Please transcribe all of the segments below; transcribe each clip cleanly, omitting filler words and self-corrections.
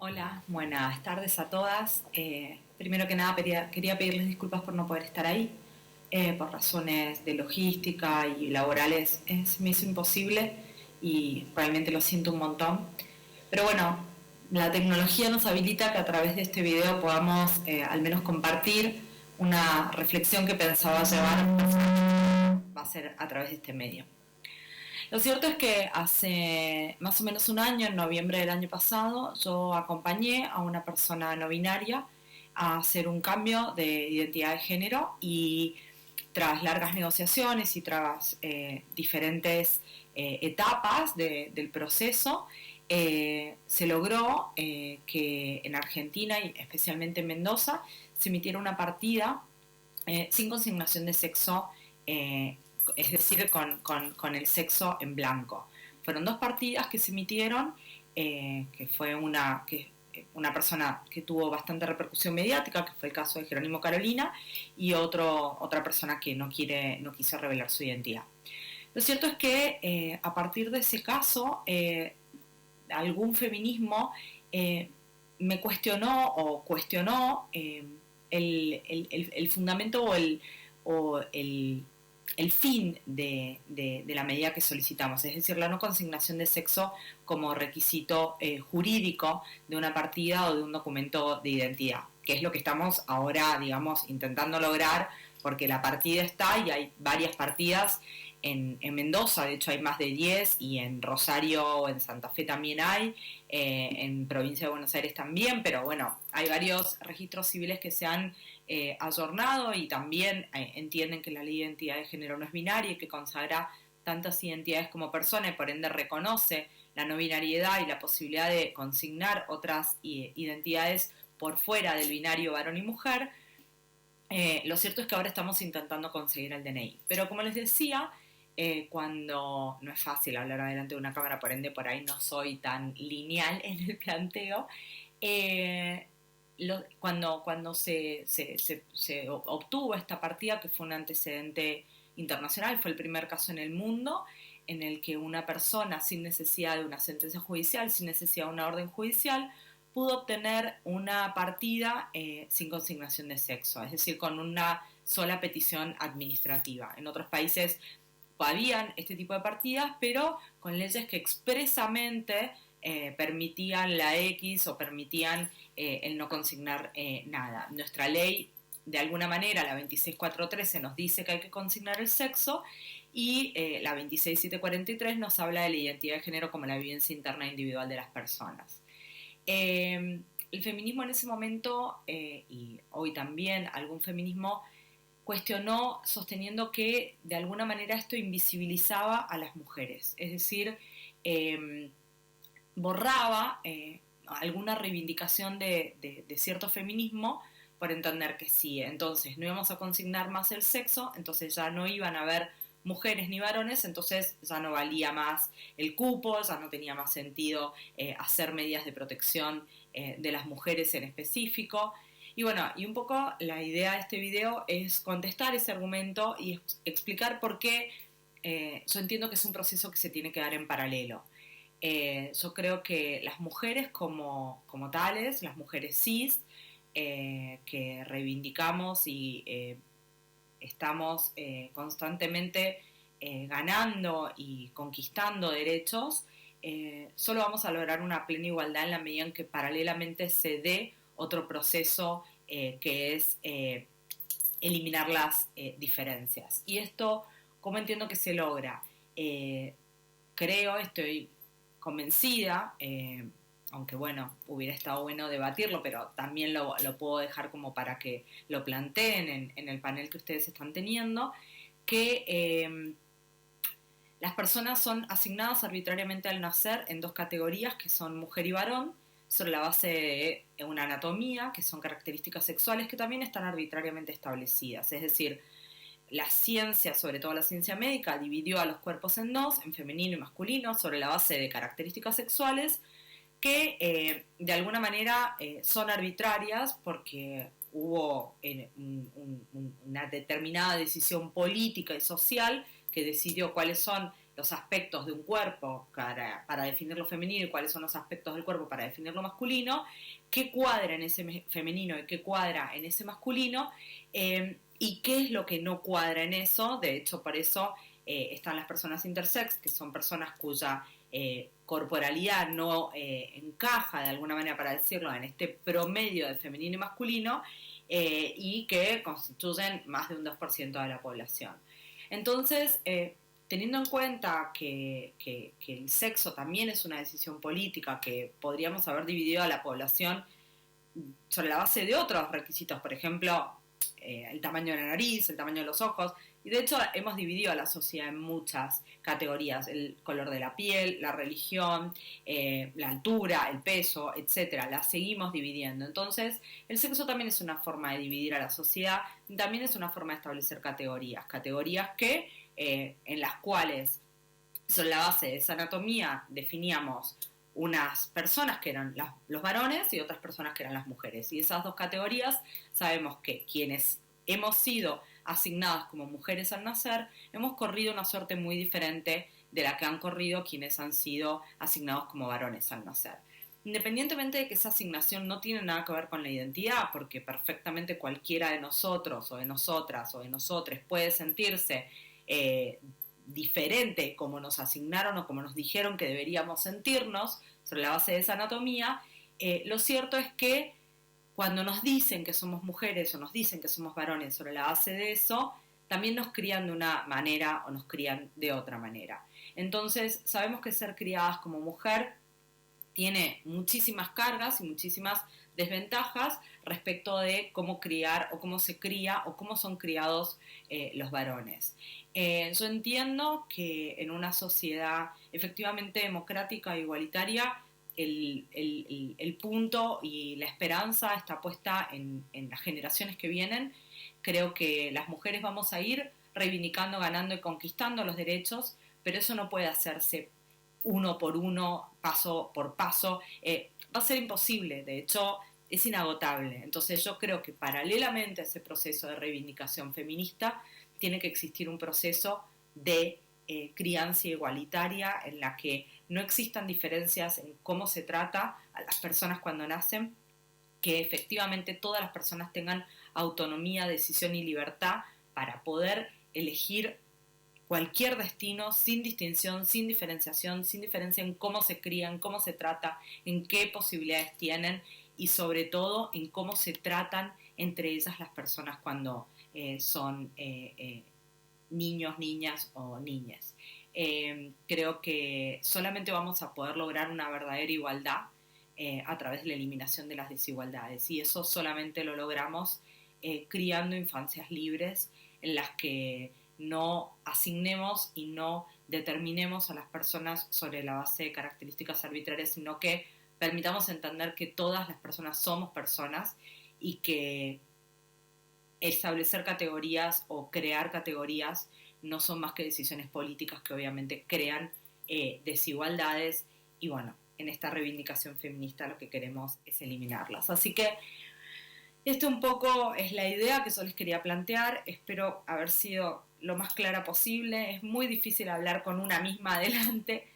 Hola, buenas tardes a todas. Primero que nada quería pedirles disculpas por no poder estar ahí. Por razones de logística y laborales me hizo imposible y realmente lo siento un montón. Pero bueno, la tecnología nos habilita que a través de este video podamos al menos compartir una reflexión que pensaba llevar, va a ser a través de este medio. Lo cierto es que hace más o menos un año, en noviembre del año pasado, yo acompañé a una persona no binaria a hacer un cambio de identidad de género y tras largas negociaciones y tras diferentes etapas del proceso, se logró que en Argentina y especialmente en Mendoza se emitiera una partida sin consignación de sexo, es decir, con el sexo en blanco. Fueron dos partidas que se emitieron, que fue una persona que tuvo bastante repercusión mediática, que fue el caso de Jerónimo Carolina, y otra persona que no quiso revelar su identidad. Lo cierto es que a partir de ese caso, algún feminismo me cuestionó el fundamento o el fin de la medida que solicitamos, es decir, la no consignación de sexo como requisito jurídico de una partida o de un documento de identidad, que es lo que estamos ahora, digamos, intentando lograr, porque la partida está y hay varias partidas en Mendoza, de hecho hay más de 10, y en Rosario o en Santa Fe también hay, en provincia de Buenos Aires también, pero bueno, hay varios registros civiles que se han ayornado y también entienden que la ley de identidad de género no es binaria y que consagra tantas identidades como persona y por ende reconoce la no binariedad y la posibilidad de consignar otras identidades por fuera del binario varón y mujer. Lo cierto es que ahora estamos intentando conseguir el DNI. Pero como les decía, cuando no es fácil hablar delante de una cámara, por ende por ahí no soy tan lineal en el planteo, eh, cuando se obtuvo esta partida, que fue un antecedente internacional, fue el primer caso en el mundo en el que una persona sin necesidad de una sentencia judicial, sin necesidad de una orden judicial, pudo obtener una partida sin consignación de sexo, es decir, con una sola petición administrativa. En otros países habían este tipo de partidas, pero con leyes que expresamente permitían la X o permitían el no consignar nada. Nuestra ley, de alguna manera, la 26413 nos dice que hay que consignar el sexo y la 26743 nos habla de la identidad de género como la vivencia interna individual de las personas. El feminismo en ese momento, y hoy también algún feminismo, cuestionó sosteniendo que de alguna manera esto invisibilizaba a las mujeres, es decir, borraba alguna reivindicación de cierto feminismo por entender que sí, entonces no íbamos a consignar más el sexo, entonces ya no iban a haber mujeres ni varones, entonces ya no valía más el cupo, ya no tenía más sentido hacer medidas de protección de las mujeres en específico. Y bueno, y un poco la idea de este video es contestar ese argumento y explicar por qué yo entiendo que es un proceso que se tiene que dar en paralelo. Yo creo que las mujeres como tales, las mujeres cis, que reivindicamos y estamos constantemente ganando y conquistando derechos, solo vamos a lograr una plena igualdad en la medida en que paralelamente se dé otro proceso que es eliminar las diferencias. Y esto, ¿cómo entiendo que se logra? Estoy convencida, aunque bueno, hubiera estado bueno debatirlo, pero también lo puedo dejar como para que lo planteen en el panel que ustedes están teniendo, que las personas son asignadas arbitrariamente al nacer en dos categorías, que son mujer y varón, sobre la base de una anatomía, que son características sexuales que también están arbitrariamente establecidas. Es decir, la ciencia, sobre todo la ciencia médica, dividió a los cuerpos en dos, en femenino y masculino, sobre la base de características sexuales que de alguna manera son arbitrarias porque hubo una determinada decisión política y social que decidió cuáles son los aspectos de un cuerpo para definir lo femenino y cuáles son los aspectos del cuerpo para definir lo masculino, qué cuadra en ese femenino y qué cuadra en ese masculino, y qué es lo que no cuadra en eso. De hecho, por eso están las personas intersex, que son personas cuya corporalidad no encaja de alguna manera, para decirlo, en este promedio de femenino y masculino, y que constituyen más de un 2% de la población. Entonces, teniendo en cuenta que el sexo también es una decisión política, que podríamos haber dividido a la población sobre la base de otros requisitos, por ejemplo, el tamaño de la nariz, el tamaño de los ojos, y de hecho hemos dividido a la sociedad en muchas categorías: el color de la piel, la religión, la altura, el peso, etcétera. La seguimos dividiendo. Entonces, el sexo también es una forma de dividir a la sociedad, también es una forma de establecer categorías que en las cuales, sobre la base de esa anatomía, definíamos unas personas que eran los varones y otras personas que eran las mujeres. Y esas dos categorías, sabemos que quienes hemos sido asignadas como mujeres al nacer, hemos corrido una suerte muy diferente de la que han corrido quienes han sido asignados como varones al nacer. Independientemente de que esa asignación no tiene nada que ver con la identidad, porque perfectamente cualquiera de nosotros o de nosotras o de nosotres puede sentirse diferente como nos asignaron o como nos dijeron que deberíamos sentirnos sobre la base de esa anatomía, lo cierto es que cuando nos dicen que somos mujeres o nos dicen que somos varones sobre la base de eso, también nos crían de una manera o nos crían de otra manera. Entonces, sabemos que ser criadas como mujer tiene muchísimas cargas y muchísimas desventajas respecto de cómo criar o cómo se cría o cómo son criados los varones. Yo entiendo que en una sociedad efectivamente democrática e igualitaria, el punto y la esperanza está puesta en las generaciones que vienen. Creo que las mujeres vamos a ir reivindicando, ganando y conquistando los derechos, pero eso no puede hacerse uno por uno, paso por paso. Va a ser imposible, de hecho es inagotable. Entonces yo creo que paralelamente a ese proceso de reivindicación feminista tiene que existir un proceso de crianza igualitaria en la que no existan diferencias en cómo se trata a las personas cuando nacen, que efectivamente todas las personas tengan autonomía, decisión y libertad para poder elegir cualquier destino sin distinción, sin diferenciación, sin diferencia en cómo se crían, cómo se trata, en qué posibilidades tienen y sobre todo en cómo se tratan entre ellas las personas cuando son niños, niñas o niñas. Creo que solamente vamos a poder lograr una verdadera igualdad a través de la eliminación de las desigualdades, y eso solamente lo logramos criando infancias libres en las que no asignemos y no determinemos a las personas sobre la base de características arbitrarias, sino que permitamos entender que todas las personas somos personas y que establecer categorías o crear categorías no son más que decisiones políticas que obviamente crean desigualdades, y bueno, en esta reivindicación feminista lo que queremos es eliminarlas. Así que esto un poco es la idea que yo les quería plantear. Espero haber sido lo más clara posible. Es muy difícil hablar con una misma adelante.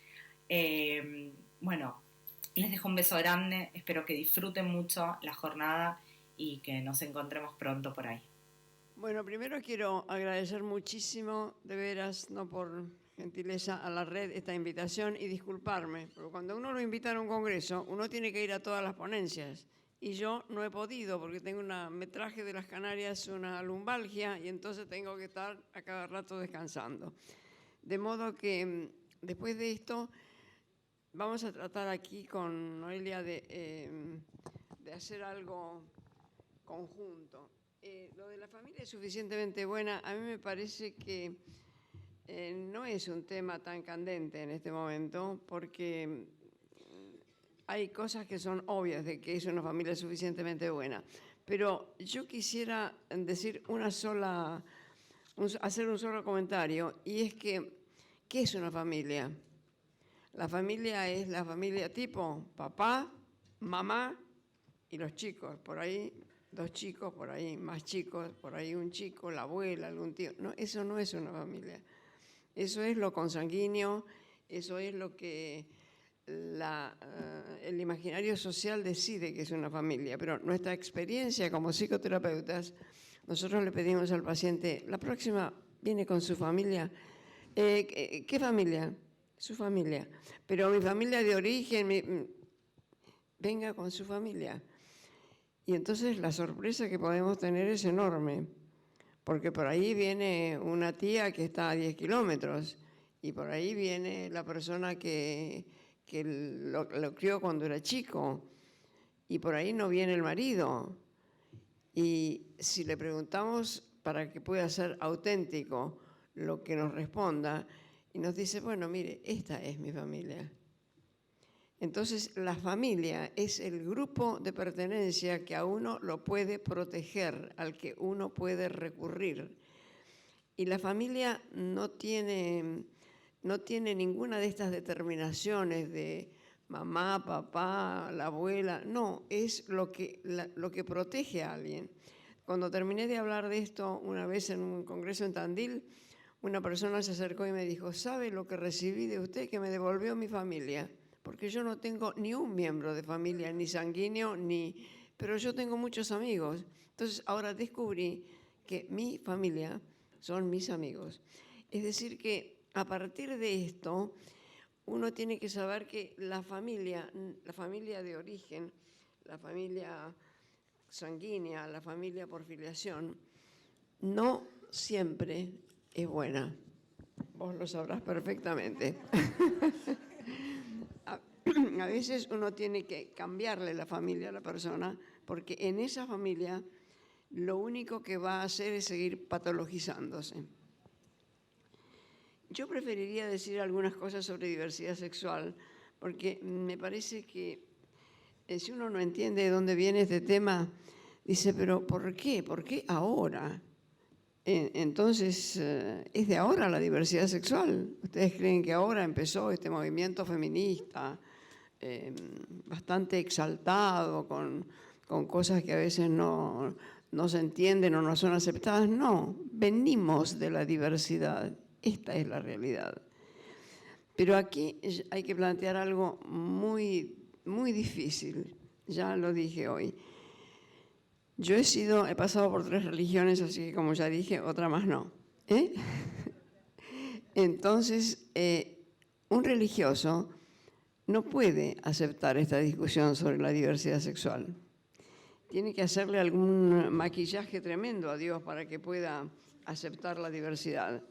Bueno, les dejo un beso grande. Espero que disfruten mucho la jornada y que nos encontremos pronto por ahí. Bueno, primero quiero agradecer muchísimo, de veras, no por gentileza, a la red esta invitación y disculparme, porque cuando uno lo invita a un congreso, uno tiene que ir a todas las ponencias. Y yo no he podido porque me traje de las Canarias una lumbalgia y entonces tengo que estar a cada rato descansando. De modo que después de esto vamos a tratar aquí con Noelia de hacer algo conjunto. Lo de la familia es suficientemente buena. A mí me parece que no es un tema tan candente en este momento porque hay cosas que son obvias de que es una familia suficientemente buena. Pero yo quisiera decir hacer un solo comentario, y es que, ¿qué es una familia? La familia es la familia tipo papá, mamá y los chicos, por ahí 2 chicos, por ahí más chicos, por ahí un chico, la abuela, algún tío. No, eso no es una familia. Eso es lo consanguíneo, eso es lo que el imaginario social decide que es una familia, pero nuestra experiencia como psicoterapeutas, nosotros le pedimos al paciente, la próxima viene con su familia. ¿Qué familia? Su familia. Pero mi familia de origen, venga con su familia. Y entonces la sorpresa que podemos tener es enorme, porque por ahí viene una tía que está a 10 kilómetros y por ahí viene la persona que lo crió cuando era chico y por ahí no viene el marido. Y si le preguntamos para que pueda ser auténtico lo que nos responda, y nos dice, bueno, mire, esta es mi familia. Entonces, la familia es el grupo de pertenencia que a uno lo puede proteger, al que uno puede recurrir. Y la familia no tiene ninguna de estas determinaciones de mamá, papá, la abuela. No, es lo que protege a alguien. Cuando terminé de hablar de esto una vez en un congreso en Tandil, una persona se acercó y me dijo, ¿sabe lo que recibí de usted? Que me devolvió mi familia. Porque yo no tengo ni un miembro de familia, ni sanguíneo, pero yo tengo muchos amigos. Entonces ahora descubrí que mi familia son mis amigos. Es decir que a partir de esto, uno tiene que saber que la familia de origen, la familia sanguínea, la familia por filiación, no siempre es buena. Vos lo sabrás perfectamente. A veces uno tiene que cambiarle la familia a la persona, porque en esa familia lo único que va a hacer es seguir patologizándose. Yo preferiría decir algunas cosas sobre diversidad sexual, porque me parece que si uno no entiende de dónde viene este tema, dice, pero ¿por qué? ¿Por qué ahora? Entonces, ¿es de ahora la diversidad sexual? ¿Ustedes creen que ahora empezó este movimiento feminista bastante exaltado, con cosas que a veces no se entienden o no son aceptadas? No, venimos de la diversidad. Esta es la realidad. Pero aquí hay que plantear algo muy, muy difícil. Ya lo dije hoy. Yo he pasado por 3 religiones, así que como ya dije, otra más no. Entonces, un religioso no puede aceptar esta discusión sobre la diversidad sexual. Tiene que hacerle algún maquillaje tremendo a Dios para que pueda aceptar la diversidad.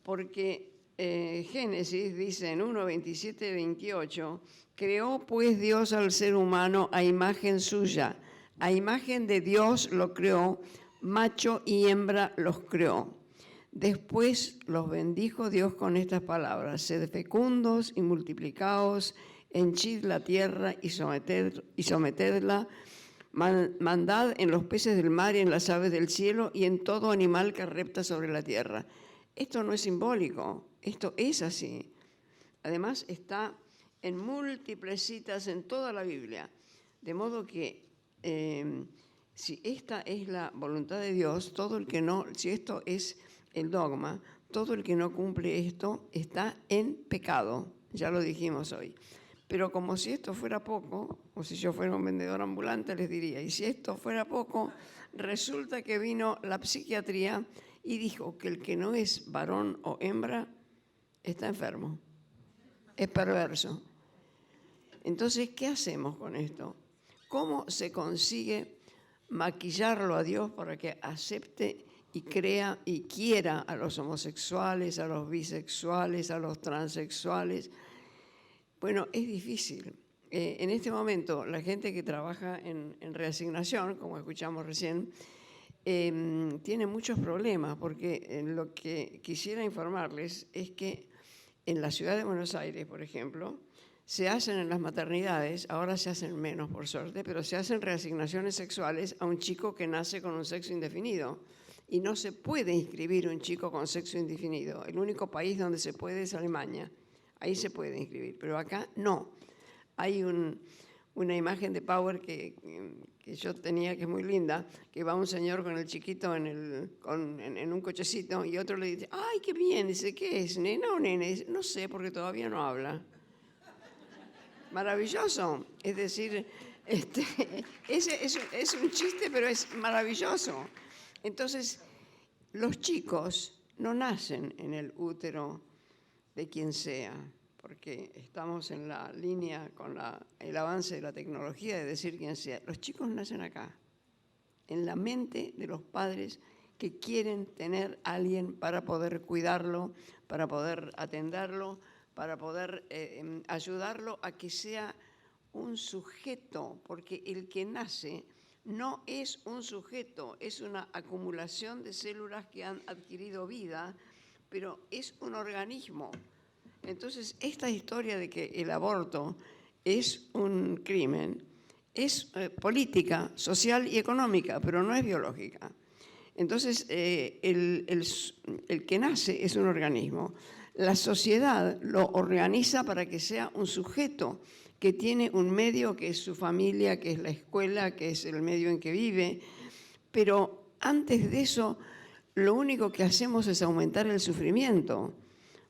Porque Génesis dice en 1, 27, 28, creó pues Dios al ser humano a imagen suya, a imagen de Dios lo creó, macho y hembra los creó. Después los bendijo Dios con estas palabras, sed fecundos y multiplicaos, henchid la tierra y sometedla, mandad en los peces del mar y en las aves del cielo y en todo animal que repta sobre la tierra. Esto no es simbólico, esto es así. Además está en múltiples citas en toda la Biblia, de modo que si esta es la voluntad de Dios, si esto es el dogma, todo el que no cumple esto está en pecado, ya lo dijimos hoy. Pero como si esto fuera poco, o si yo fuera un vendedor ambulante les diría, y si esto fuera poco, resulta que vino la psiquiatría y dijo que el que no es varón o hembra está enfermo, es perverso. Entonces, ¿qué hacemos con esto? ¿Cómo se consigue maquillarlo a Dios para que acepte y crea y quiera a los homosexuales, a los bisexuales, a los transexuales? Bueno, es difícil. En este momento, la gente que trabaja en reasignación, como escuchamos recién, tiene muchos problemas, porque lo que quisiera informarles es que en la ciudad de Buenos Aires, por ejemplo, se hacen en las maternidades, ahora se hacen menos por suerte, pero se hacen reasignaciones sexuales a un chico que nace con un sexo indefinido. Y no se puede inscribir un chico con sexo indefinido. El único país donde se puede es Alemania. Ahí se puede inscribir, pero acá no. Hay una imagen de Power que yo tenía, que es muy linda, que va un señor con el chiquito en un cochecito y otro le dice, ¡ay, qué bien! Dice, ¿qué es, nena o nene? Dice, no sé, porque todavía no habla. Maravilloso. Es decir, es un chiste, pero es maravilloso. Entonces, los chicos no nacen en el útero de quien sea, porque estamos en la línea con el avance de la tecnología de decir quien sea. Los chicos nacen acá, en la mente de los padres que quieren tener a alguien para poder cuidarlo, para poder atenderlo, para poder ayudarlo a que sea un sujeto, porque el que nace no es un sujeto, es una acumulación de células que han adquirido vida, pero es un organismo. Entonces, esta historia de que el aborto es un crimen es política, social y económica, pero no es biológica. Entonces, el que nace es un organismo. La sociedad lo organiza para que sea un sujeto que tiene un medio que es su familia, que es la escuela, que es el medio en que vive, pero antes de eso, lo único que hacemos es aumentar el sufrimiento,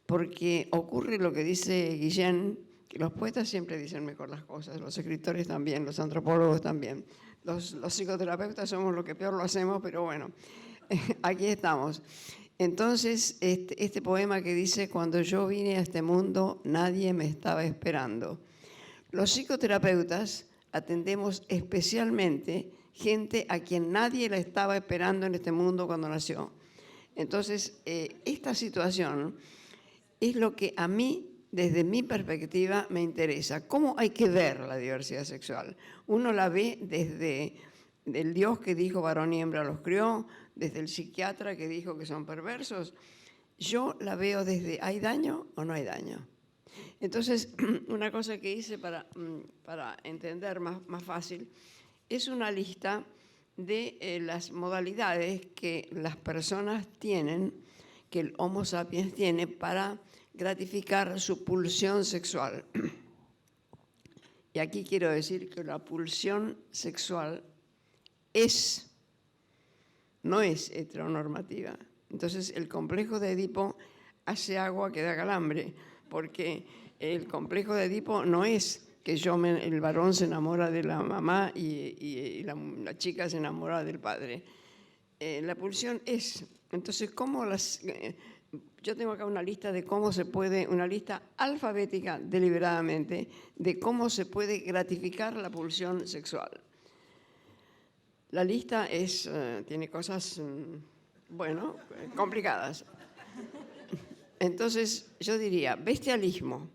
porque ocurre lo que dice Guillén, que los poetas siempre dicen mejor las cosas, los escritores también, los antropólogos también, los psicoterapeutas somos los que peor lo hacemos, pero bueno, aquí estamos. Entonces, este poema que dice, cuando yo vine a este mundo, nadie me estaba esperando. Los psicoterapeutas atendemos especialmente gente a quien nadie la estaba esperando en este mundo cuando nació. Entonces, esta situación es lo que a mí, desde mi perspectiva, me interesa. ¿Cómo hay que ver la diversidad sexual? Uno la ve desde el Dios que dijo varón y hembra los crió, desde el psiquiatra que dijo que son perversos. Yo la veo desde ¿hay daño o no hay daño? Entonces, una cosa que hice para entender más fácil es una lista de las modalidades que las personas tienen, que el Homo sapiens tiene para gratificar su pulsión sexual. Y aquí quiero decir que la pulsión sexual no es heteronormativa. Entonces, el complejo de Edipo hace agua que da calambre, porque el complejo de Edipo no es que el varón se enamora de la mamá y la chica se enamora del padre. La pulsión es. Entonces, ¿cómo yo tengo acá una lista de cómo se puede, una lista alfabética deliberadamente, de cómo se puede gratificar la pulsión sexual. La lista tiene cosas, bueno, complicadas. Entonces, yo diría, bestialismo.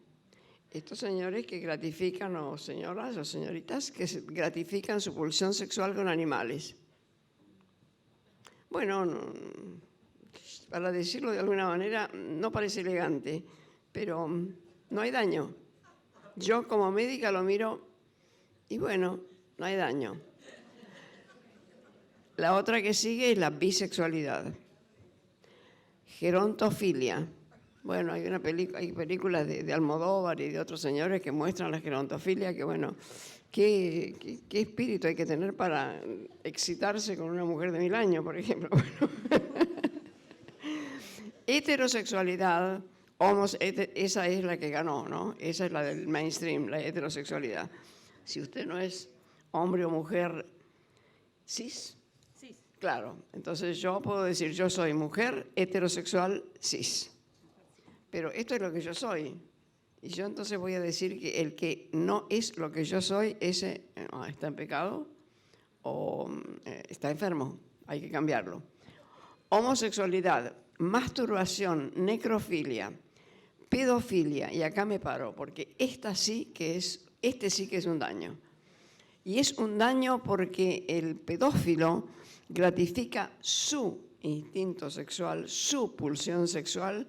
Estos señores que gratifican, o señoras o señoritas, que gratifican su pulsión sexual con animales. Bueno, para decirlo de alguna manera, no parece elegante, pero no hay daño. Yo como médica lo miro y bueno, no hay daño. La otra que sigue es la bisexualidad. Gerontofilia. Bueno, hay películas de Almodóvar y de otros señores que muestran la gerontofilia, que bueno, ¿qué espíritu hay que tener para excitarse con una mujer de 1000 años, por ejemplo? Bueno. Heterosexualidad, esa es la que ganó, ¿no? Esa es la del mainstream, la heterosexualidad. Si usted no es hombre o mujer cis, claro, entonces yo puedo decir, yo soy mujer heterosexual cis. Pero esto es lo que yo soy. Y yo entonces voy a decir que el que no es lo que yo soy, ese está en pecado o está enfermo, hay que cambiarlo. Homosexualidad, masturbación, necrofilia, pedofilia, y acá me paro, porque este sí que es un daño. Y es un daño porque el pedófilo gratifica su instinto sexual, su pulsión sexual,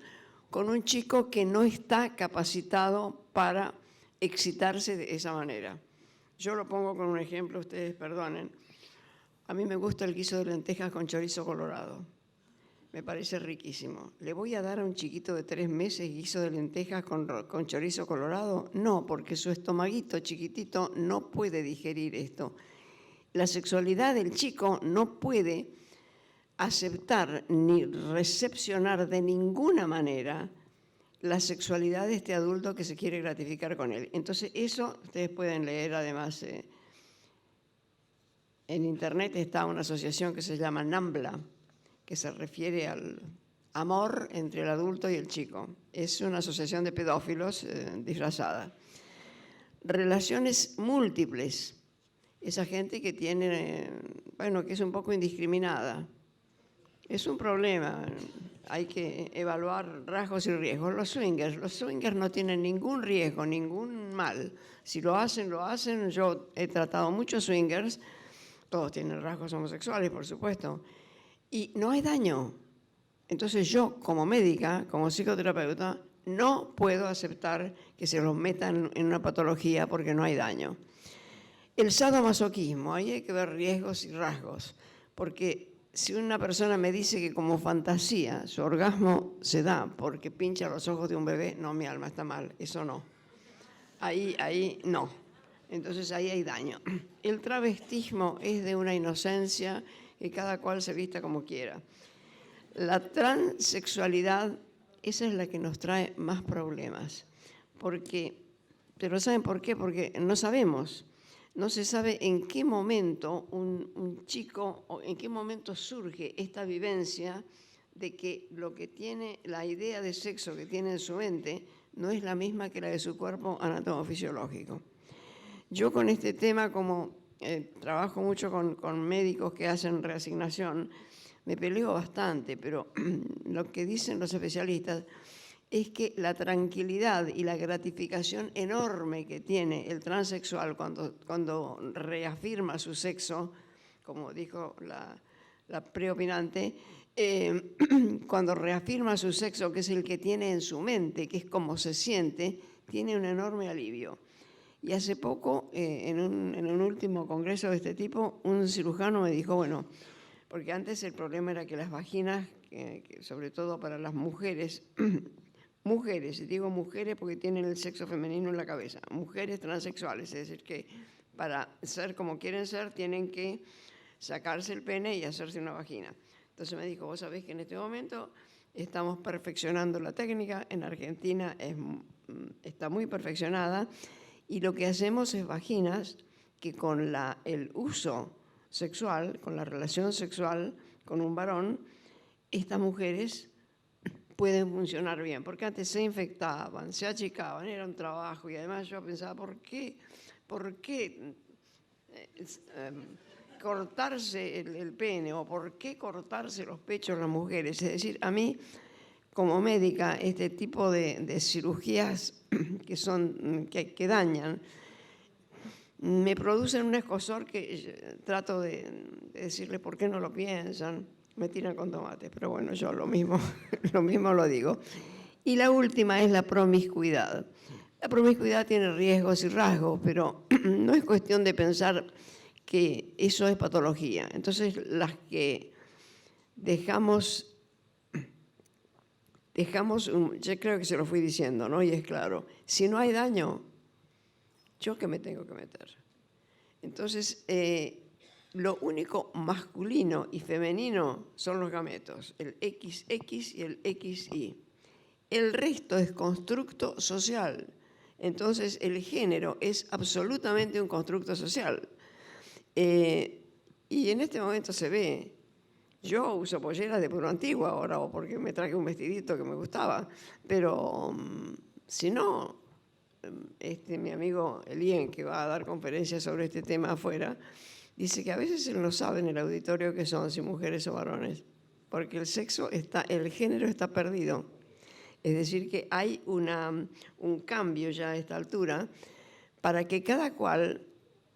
con un chico que no está capacitado para excitarse de esa manera. Yo lo pongo con un ejemplo, ustedes perdonen. A mí me gusta el guiso de lentejas con chorizo colorado. me parece riquísimo. ¿Le voy a dar a un chiquito de 3 meses guiso de lentejas con chorizo colorado? No, porque su estomaguito chiquitito no puede digerir esto. La sexualidad del chico no puede aceptar ni recepcionar de ninguna manera la sexualidad de este adulto que se quiere gratificar con él. Entonces eso ustedes pueden leer además. En internet está una asociación que se llama NAMBLA, que se refiere al amor entre el adulto y el chico. Es una asociación de pedófilos disfrazada. Relaciones múltiples. Esa gente que tiene, que es un poco indiscriminada. Es un problema. Hay que evaluar rasgos y riesgos. Los swingers no tienen ningún riesgo, ningún mal. Si lo hacen, lo hacen. Yo he tratado muchos swingers. Todos tienen rasgos homosexuales, por supuesto. Y no hay daño. Entonces yo, como médica, como psicoterapeuta, no puedo aceptar que se los metan en una patología porque no hay daño. El sadomasoquismo, ahí hay que ver riesgos y rasgos, porque si una persona me dice que como fantasía su orgasmo se da porque pincha los ojos de un bebé, no, mi alma está mal, eso no. Ahí no. Entonces ahí hay daño. El travestismo es de una inocencia que cada cual se vista como quiera. La transexualidad, esa es la que nos trae más problemas. Pero ¿saben por qué? Porque no sabemos. No se sabe en qué momento un chico, o en qué momento surge esta vivencia de que lo que tiene, la idea de sexo que tiene en su mente, no es la misma que la de su cuerpo anatomofisiológico. Yo con este tema, como trabajo mucho con médicos que hacen reasignación, me peleo bastante, pero lo que dicen los especialistas es que la tranquilidad y la gratificación enorme que tiene el transexual cuando reafirma su sexo, como dijo la preopinante, cuando reafirma su sexo, que es el que tiene en su mente, que es como se siente, tiene un enorme alivio. Y hace poco, en un último congreso de este tipo, un cirujano me dijo, bueno, porque antes el problema era que las vaginas, que sobre todo para las mujeres, y digo mujeres porque tienen el sexo femenino en la cabeza, mujeres transexuales, es decir, que para ser como quieren ser tienen que sacarse el pene y hacerse una vagina. Entonces me dijo, vos sabés que en este momento estamos perfeccionando la técnica, en Argentina está muy perfeccionada, y lo que hacemos es vaginas que con el uso sexual, con la relación sexual con un varón, estas mujeres pueden funcionar bien, porque antes se infectaban, se achicaban, era un trabajo, y además yo pensaba, ¿por qué cortarse el pene o por qué cortarse los pechos las mujeres? Es decir, a mí, como médica, este tipo de cirugías que dañan, me producen un escozor que trato de decirle por qué no lo piensan, me tiran con tomates, pero bueno, yo lo mismo lo digo. Y la última es la promiscuidad. La promiscuidad tiene riesgos y rasgos, pero no es cuestión de pensar que eso es patología. Entonces, las que dejamos, yo creo que se lo fui diciendo, ¿no? Y es claro, si no hay daño, ¿yo qué me tengo que meter? Entonces, lo único masculino y femenino son los gametos, el XX y el XY. El resto es constructo social. Entonces, el género es absolutamente un constructo social. Y en este momento se ve. Yo uso polleras de puro antiguo ahora, o porque me traje un vestidito que me gustaba, pero si no, mi amigo Elien, que va a dar conferencias sobre este tema afuera, dice que a veces él no sabe en el auditorio qué son, si mujeres o varones, porque el género está perdido. Es decir, que hay un cambio ya a esta altura para que cada cual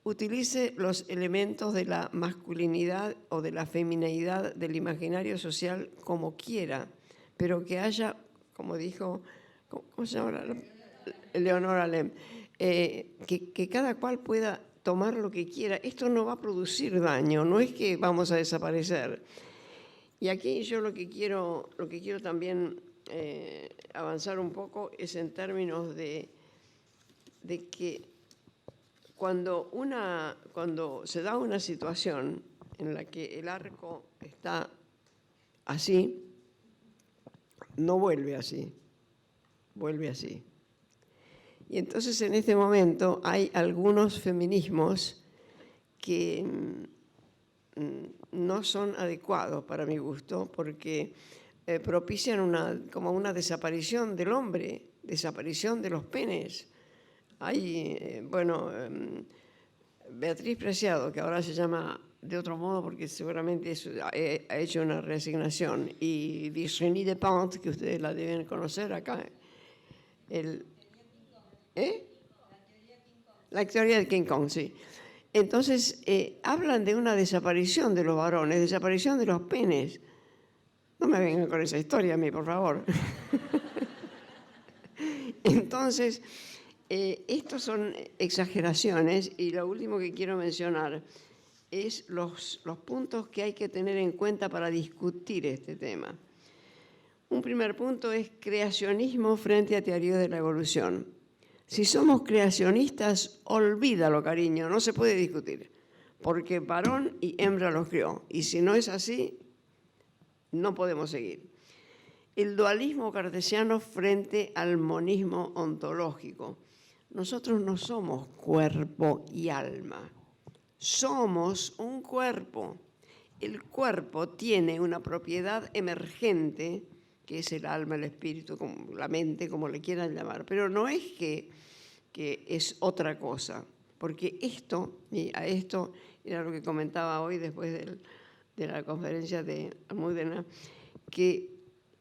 utilice los elementos de la masculinidad o de la femineidad del imaginario social como quiera, pero que haya, como dijo, ¿cómo se llama? Leonora Lem, que cada cual pueda tomar lo que quiera. Esto no va a producir daño, no es que vamos a desaparecer. Y aquí yo lo que quiero también avanzar un poco es en términos de que cuando se da una situación en la que el arco está así, no vuelve así, vuelve así. Y entonces en este momento hay algunos feminismos que no son adecuados para mi gusto, porque propician como una desaparición del hombre, desaparición de los penes. Hay, Beatriz Preciado, que ahora se llama de otro modo porque seguramente ha hecho una resignación, y Virginie Despentes, que ustedes la deben conocer acá. La teoría del King Kong, sí. Entonces, hablan de una desaparición de los varones, desaparición de los penes. No me vengan con esa historia a mí, por favor. Entonces, estos son exageraciones, y lo último que quiero mencionar es los puntos que hay que tener en cuenta para discutir este tema. Un primer punto es creacionismo frente a teoría de la evolución. Si somos creacionistas, olvídalo, cariño, no se puede discutir, porque varón y hembra los creó, y si no es así, no podemos seguir. El dualismo cartesiano frente al monismo ontológico. Nosotros no somos cuerpo y alma, somos un cuerpo. El cuerpo tiene una propiedad emergente, que es el alma, el espíritu, la mente, como le quieran llamar, pero no es que es otra cosa, porque esto, y a esto era lo que comentaba hoy después de la conferencia de Almudena, que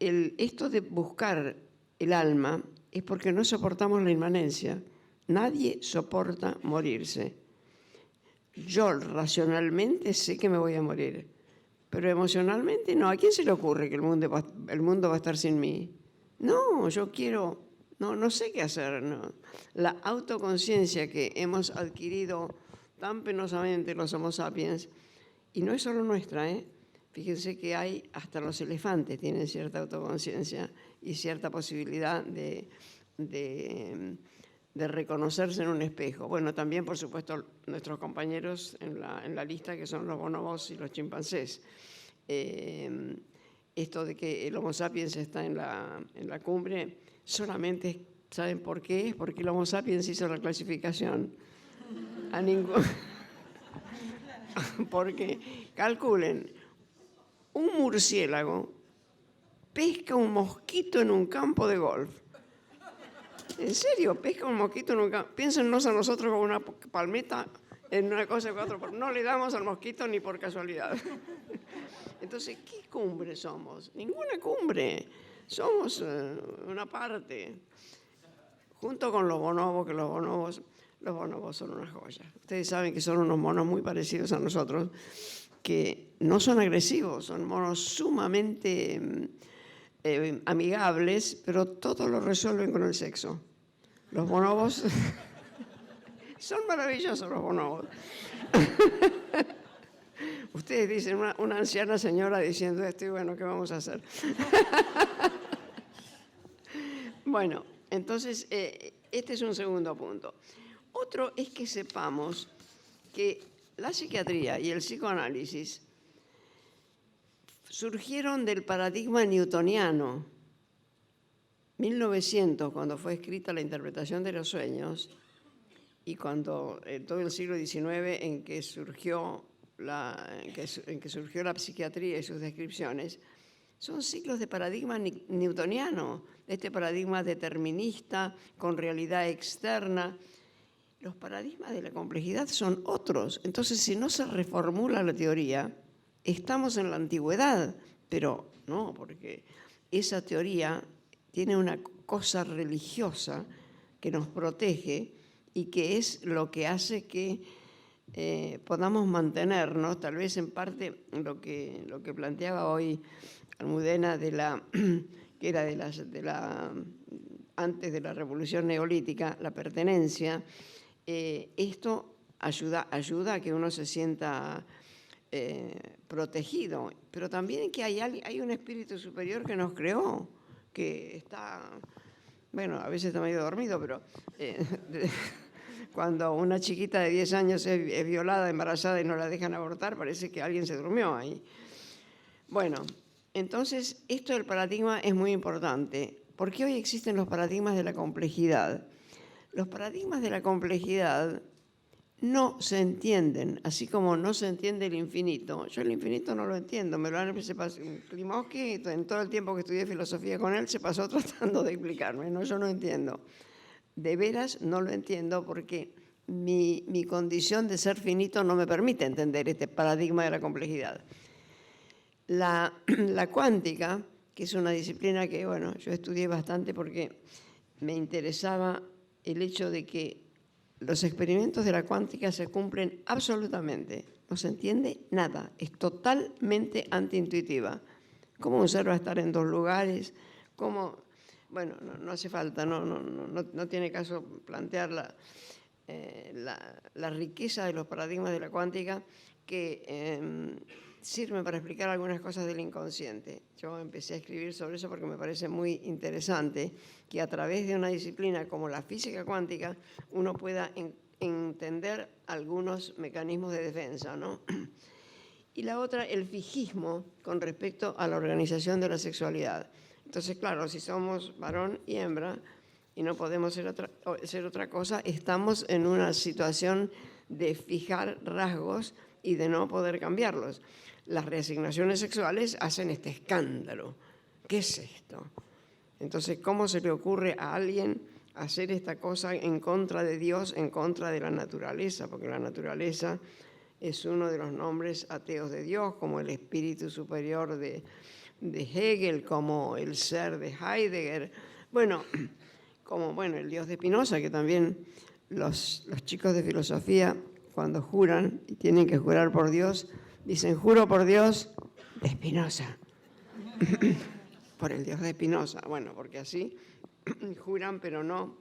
esto de buscar el alma es porque no soportamos la inmanencia. Nadie soporta morirse. Yo racionalmente sé que me voy a morir, pero emocionalmente no. ¿A quién se le ocurre que el mundo va a estar sin mí? No, yo quiero, no sé qué hacer. No. La autoconciencia que hemos adquirido tan penosamente los Homo sapiens, y no es solo nuestra, fíjense que hay, hasta los elefantes tienen cierta autoconciencia y cierta posibilidad de reconocerse en un espejo. Bueno, también, por supuesto, nuestros compañeros en la lista, que son los bonobos y los chimpancés. Esto de que el Homo sapiens está en la cumbre, solamente, ¿saben por qué? Es porque el Homo sapiens hizo la clasificación. A ningún... Porque, calculen, un murciélago pesca un mosquito en un campo de golf. ¿En serio? Pesca un mosquito en un campo. Piénsennos a nosotros con una palmeta en una cosa de 4 por... No le damos al mosquito ni por casualidad. Entonces, ¿qué cumbre somos? Ninguna cumbre. Somos una parte. Junto con los bonobos, que los bonobos son una joya. Ustedes saben que son unos monos muy parecidos a nosotros, que no son agresivos, son monos sumamente amigables, pero todo lo resuelven con el sexo. Los bonobos son maravillosos, los bonobos. Ustedes dicen, una anciana señora diciendo esto, y bueno, ¿qué vamos a hacer? Bueno, entonces, este es un segundo punto. Otro es que sepamos que la psiquiatría y el psicoanálisis surgieron del paradigma newtoniano. 1900, cuando fue escrita la interpretación de los sueños, y cuando todo el siglo XIX en que surgió la psiquiatría y sus descripciones, son ciclos de paradigma newtoniano, este paradigma determinista con realidad externa. Los paradigmas de la complejidad son otros. Entonces, si no se reformula la teoría, estamos en la antigüedad, pero no, porque esa teoría tiene una cosa religiosa que nos protege y que es lo que hace que podamos mantenernos, tal vez en parte lo que planteaba hoy Almudena, que era antes de la revolución neolítica, la pertenencia. Esto ayuda a que uno se sienta protegido, pero también que hay un espíritu superior que nos creó, que está, bueno, a veces está medio dormido, pero cuando una chiquita de 10 años es violada, embarazada y no la dejan abortar, parece que alguien se durmió ahí. Bueno, entonces esto del paradigma es muy importante, porque hoy existen los paradigmas de la complejidad. Los paradigmas de la complejidad no se entienden, así como no se entiende el infinito. Yo el infinito no lo entiendo, me lo han Klimovsky, en todo el tiempo que estudié filosofía con él, se pasó tratando de explicarme, ¿no? Yo no entiendo. De veras no lo entiendo porque mi condición de ser finito no me permite entender este paradigma de la complejidad. La cuántica, que es una disciplina que, bueno, yo estudié bastante porque me interesaba el hecho de que los experimentos de la cuántica se cumplen absolutamente, no se entiende nada, es totalmente antiintuitiva. ¿Cómo un ser va a estar en dos lugares? ¿Cómo? Bueno, no hace falta, no tiene caso plantear la riqueza de los paradigmas de la cuántica que sirven para explicar algunas cosas del inconsciente. Yo empecé a escribir sobre eso porque me parece muy interesante que a través de una disciplina como la física cuántica uno pueda entender algunos mecanismos de defensa, ¿no? Y la otra, el fijismo con respecto a la organización de la sexualidad. Entonces, claro, si somos varón y hembra y no podemos ser otra cosa, estamos en una situación de fijar rasgos y de no poder cambiarlos. Las reasignaciones sexuales hacen este escándalo. ¿Qué es esto? Entonces, ¿cómo se le ocurre a alguien hacer esta cosa en contra de Dios, en contra de la naturaleza? Porque la naturaleza es uno de los nombres ateos de Dios, como el espíritu superior de Hegel, como el ser de Heidegger, como el Dios de Spinoza, que también los chicos de filosofía, cuando juran y tienen que jurar por Dios, dicen, juro por Dios de Spinoza, por el Dios de Spinoza. Bueno, porque así juran, pero no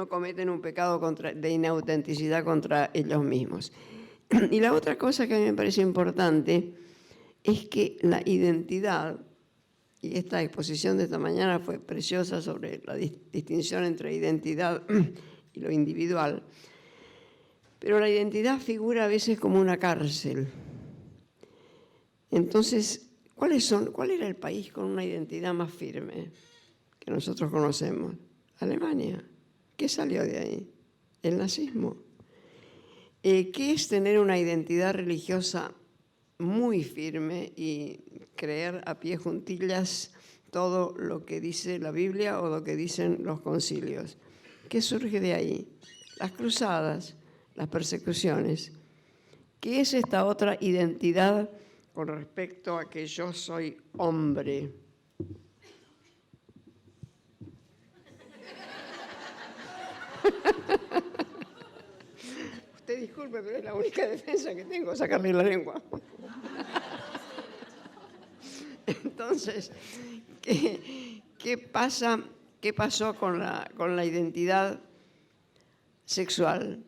cometen un pecado de inautenticidad contra ellos mismos. Y la otra cosa que a mí me parece importante es que la identidad, y esta exposición de esta mañana fue preciosa sobre la distinción entre identidad y lo individual, pero la identidad figura a veces como una cárcel. Entonces, ¿cuál era el país con una identidad más firme que nosotros conocemos? Alemania. ¿Qué salió de ahí? El nazismo. ¿Qué es tener una identidad religiosa muy firme y creer a pie juntillas todo lo que dice la Biblia o lo que dicen los concilios? ¿Qué surge de ahí? Las cruzadas, las persecuciones. ¿Qué es esta otra identidad con respecto a que yo soy hombre? Usted disculpe, pero es la única defensa que tengo, sacarle la lengua. Entonces, ¿qué pasó con la identidad sexual?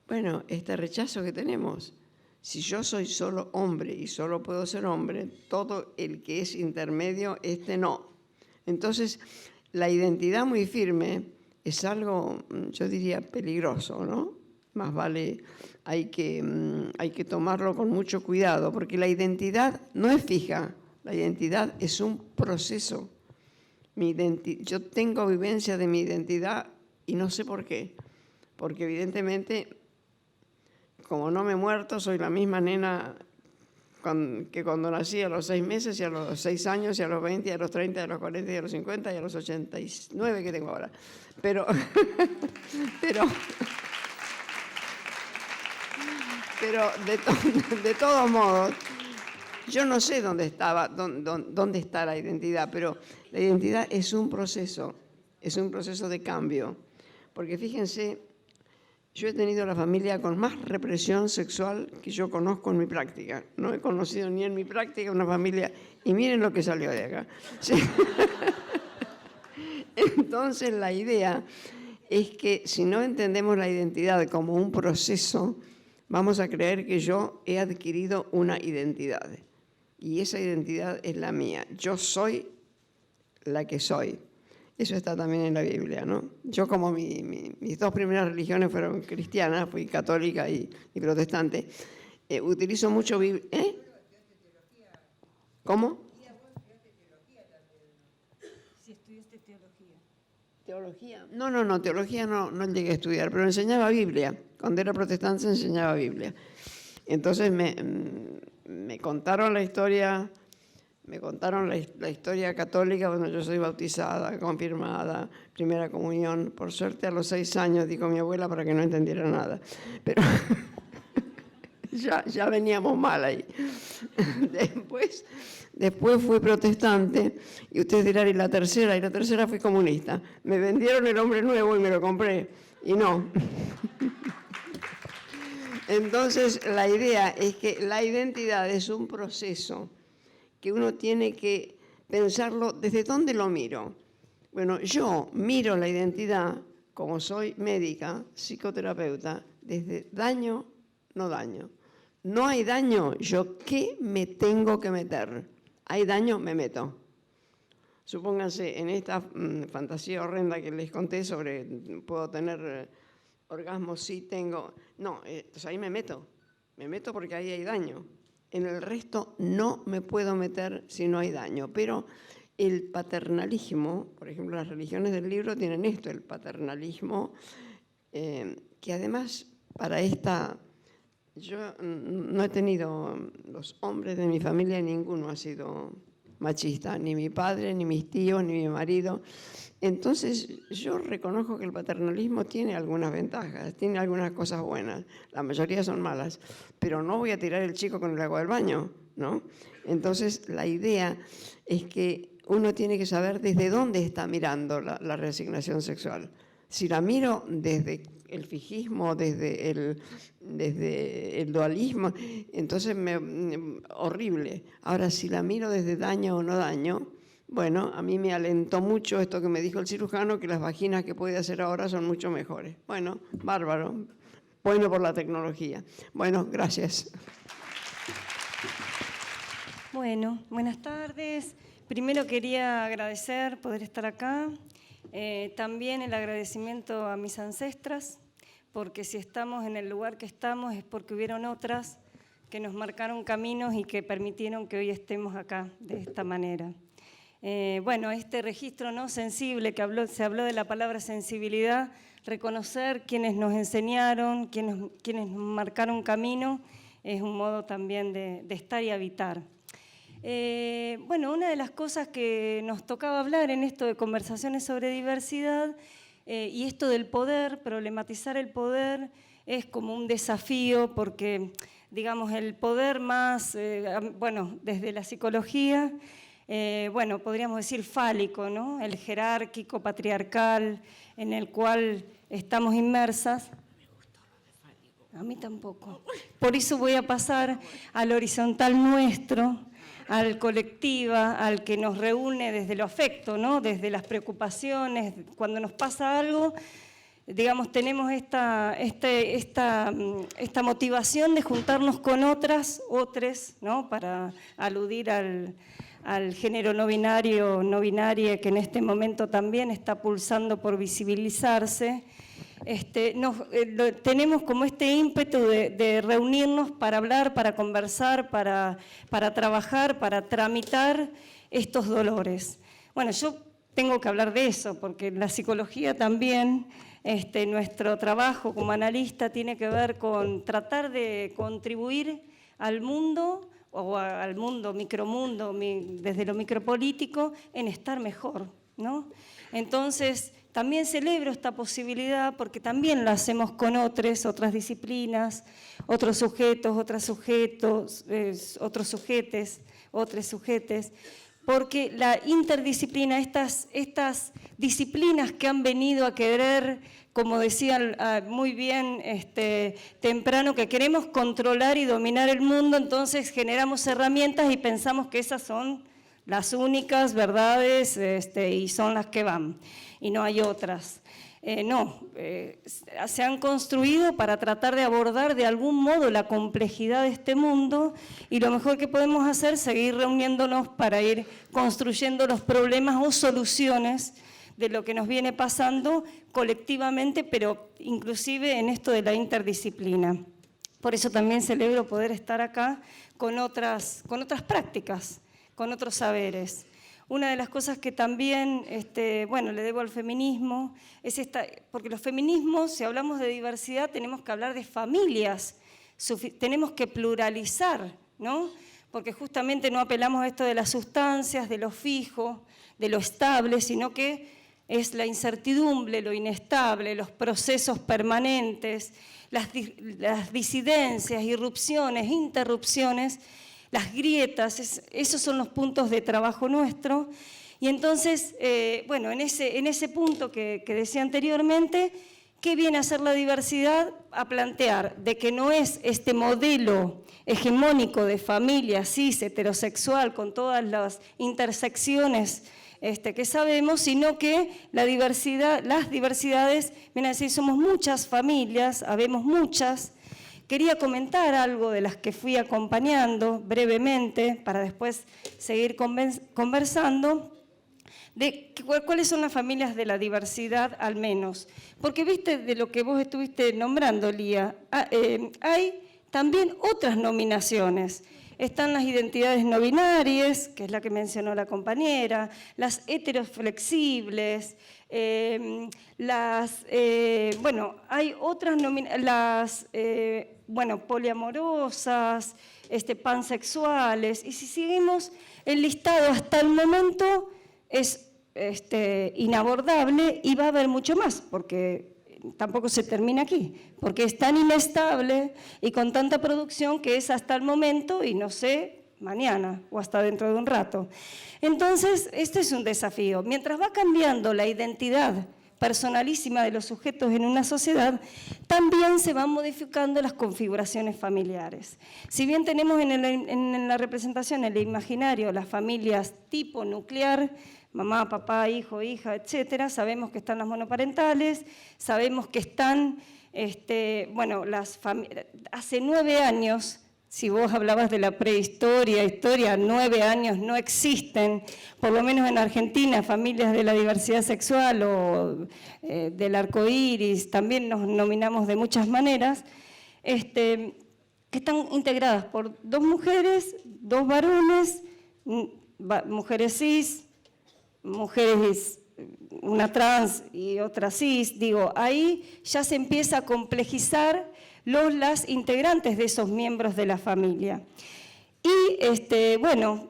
Bueno, este rechazo que tenemos. Si yo soy solo hombre y solo puedo ser hombre, todo el que es intermedio, no. Entonces, la identidad muy firme es algo, yo diría, peligroso, ¿no? Más vale, hay que tomarlo con mucho cuidado, porque la identidad no es fija, la identidad es un proceso. Yo tengo vivencia de mi identidad y no sé por qué, porque evidentemente, como no me he muerto, soy la misma nena que cuando nací a los 6 meses y a los 6 años y a los 20 y a los 30 y a los 40 y a los 50 y a los 89 que tengo ahora. Pero de todos modos, yo no sé dónde está la identidad, pero la identidad es un proceso de cambio. Porque fíjense, yo he tenido la familia con más represión sexual que yo conozco en mi práctica. No he conocido ni en mi práctica una familia, y miren lo que salió de acá. Sí. Entonces la idea es que si no entendemos la identidad como un proceso, vamos a creer que yo he adquirido una identidad. Y esa identidad es la mía. Yo soy la que soy. Eso está también en la Biblia, ¿no? Yo, como mis dos primeras religiones fueron cristianas, fui católica y protestante, utilizo mucho Biblia. ¿Cómo? Si estudiaste teología. ¿Teología? No, teología no llegué a estudiar, pero enseñaba Biblia. Cuando era protestante enseñaba Biblia. Entonces me contaron la historia. Me contaron la historia católica cuando yo soy bautizada, confirmada, primera comunión. Por suerte a los 6 años, dijo mi abuela, para que no entendiera nada. Pero ya veníamos mal ahí. Después fui protestante, y ustedes dirán, y la tercera fui comunista. Me vendieron el hombre nuevo y me lo compré, y no. Entonces, la idea es que la identidad es un proceso que uno tiene que pensarlo desde dónde lo miro. Bueno, yo miro la identidad, como soy médica, psicoterapeuta, desde daño, no daño. No hay daño, ¿yo qué me tengo que meter? Hay daño, me meto. Supónganse, en esta fantasía horrenda que les conté sobre puedo tener orgasmos, sí tengo. No, entonces ahí me meto porque ahí hay daño. En el resto no me puedo meter si no hay daño. Pero el paternalismo, por ejemplo, las religiones del libro tienen esto, el paternalismo, que además para esta... Yo no he tenido, los hombres de mi familia, ninguno ha sido machista, ni mi padre, ni mis tíos, ni mi marido. Entonces yo reconozco que el paternalismo tiene algunas ventajas, tiene algunas cosas buenas, la mayoría son malas, pero no voy a tirar el chico con el agua del baño, ¿no? Entonces la idea es que uno tiene que saber desde dónde está mirando la reasignación sexual. Si la miro desde el fijismo, desde el dualismo, entonces horrible. Ahora, si la miro desde daño o no daño, bueno, a mí me alentó mucho esto que me dijo el cirujano, que las vaginas que puede hacer ahora son mucho mejores. Bueno, bárbaro. Bueno por la tecnología. Bueno, gracias. Bueno, buenas tardes. Primero quería agradecer poder estar acá. También el agradecimiento a mis ancestras, porque si estamos en el lugar que estamos es porque hubieron otras que nos marcaron caminos y que permitieron que hoy estemos acá de esta manera. Bueno, este registro no sensible, se habló de la palabra sensibilidad, reconocer quienes nos enseñaron, quienes nos marcaron camino, es un modo también de estar y habitar. Bueno, una de las cosas que nos tocaba hablar en esto de conversaciones sobre diversidad y esto del poder, problematizar el poder, es como un desafío porque, digamos, el poder más, bueno, desde la psicología, bueno, podríamos decir fálico, ¿no? El jerárquico, patriarcal, en el cual estamos inmersas. A mí tampoco. Por eso voy a pasar al horizontal nuestro, al colectiva, al que nos reúne desde lo afecto, ¿no? Desde las preocupaciones. Cuando nos pasa algo, digamos, tenemos esta motivación de juntarnos con otros, ¿no? Para aludir al género no binario, que en este momento también está pulsando por visibilizarse. Tenemos como este ímpetu de reunirnos para hablar, para conversar, para trabajar, para tramitar estos dolores. Bueno, yo tengo que hablar de eso, porque la psicología también, nuestro trabajo como analista tiene que ver con tratar de contribuir al mundo, o al mundo, micromundo, desde lo micropolítico, en estar mejor, ¿no? Entonces, también celebro esta posibilidad porque también la hacemos con otras disciplinas, otros sujetos, otros sujetes, otros sujetes, porque la interdisciplina, estas disciplinas que han venido a querer, como decían muy bien temprano, que queremos controlar y dominar el mundo, entonces generamos herramientas y pensamos que esas son las únicas verdades y son las que van, y no hay otras. se han construido para tratar de abordar de algún modo la complejidad de este mundo, y lo mejor que podemos hacer es seguir reuniéndonos para ir construyendo los problemas o soluciones de lo que nos viene pasando colectivamente, pero inclusive en esto de la interdisciplina. Por eso también celebro poder estar acá con otras prácticas, con otros saberes. Una de las cosas que también le debo al feminismo es porque los feminismos, si hablamos de diversidad, tenemos que hablar de familias, tenemos que pluralizar, ¿no? Porque justamente no apelamos a esto de las sustancias, de lo fijo, de lo estable, sino que es la incertidumbre, lo inestable, los procesos permanentes, las disidencias, irrupciones, interrupciones, las grietas, esos son los puntos de trabajo nuestro. Y entonces, en ese punto que decía anteriormente, ¿qué viene a hacer la diversidad? A plantear de que no es este modelo hegemónico de familia cis, heterosexual, con todas las intersecciones que sabemos, sino que las diversidades, vienen a decir, somos muchas familias, habemos muchas. Quería comentar algo de las que fui acompañando brevemente para después seguir conversando de cuáles son las familias de la diversidad al menos. Porque viste de lo que vos estuviste nombrando, Lía, hay también otras nominaciones. Están las identidades no binarias, que es la que mencionó la compañera, las heteroflexibles, hay otras poliamorosas, pansexuales, y si seguimos el listado hasta el momento es inabordable, y va a haber mucho más, porque tampoco se termina aquí, porque es tan inestable y con tanta producción que es hasta el momento y no sé, mañana o hasta dentro de un rato. Entonces, este es un desafío. Mientras va cambiando la identidad personalísima de los sujetos en una sociedad, también se van modificando las configuraciones familiares. Si bien tenemos en la representación, en el imaginario, las familias tipo nuclear, mamá, papá, hijo, hija, etcétera, sabemos que están las monoparentales, sabemos que están, hace 9 años, si vos hablabas de la historia, 9 años no existen, por lo menos en Argentina, familias de la diversidad sexual o del arco iris, también nos nominamos de muchas maneras, que están integradas por 2 mujeres, 2 varones, mujeres cis, mujeres, una trans y otra cis, ahí ya se empieza a complejizar las integrantes de esos miembros de la familia. Y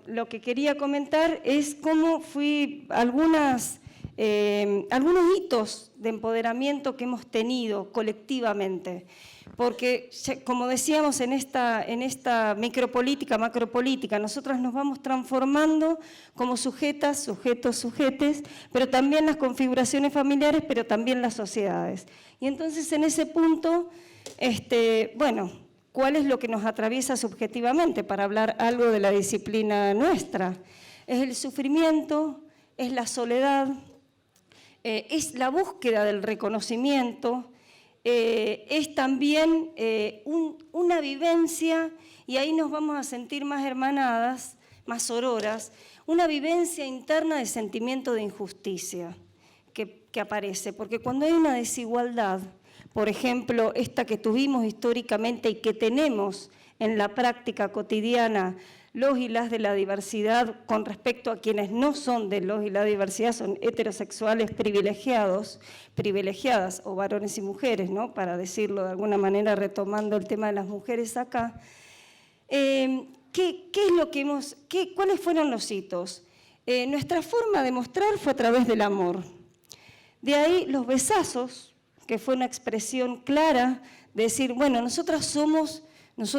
lo que quería comentar es cómo algunos hitos de empoderamiento que hemos tenido colectivamente. Porque, como decíamos en esta micropolítica, macropolítica, nosotras nos vamos transformando como sujetas, sujetos, sujetes, pero también las configuraciones familiares, pero también las sociedades. Y entonces en ese punto, ¿cuál es lo que nos atraviesa subjetivamente para hablar algo de la disciplina nuestra? Es el sufrimiento, es la soledad, es la búsqueda del reconocimiento, es también una vivencia, y ahí nos vamos a sentir más hermanadas, más sororas, una vivencia interna de sentimiento de injusticia que aparece, porque cuando hay una desigualdad, por ejemplo, esta que tuvimos históricamente y que tenemos en la práctica cotidiana, los y las de la diversidad con respecto a quienes no son de los y la diversidad, son heterosexuales privilegiadas, o varones y mujeres, ¿no? Para decirlo de alguna manera, retomando el tema de las mujeres acá. ¿Cuáles fueron los hitos? Nuestra forma de mostrar fue a través del amor. De ahí los besazos, que fue una expresión clara de decir, bueno, nosotros somos, los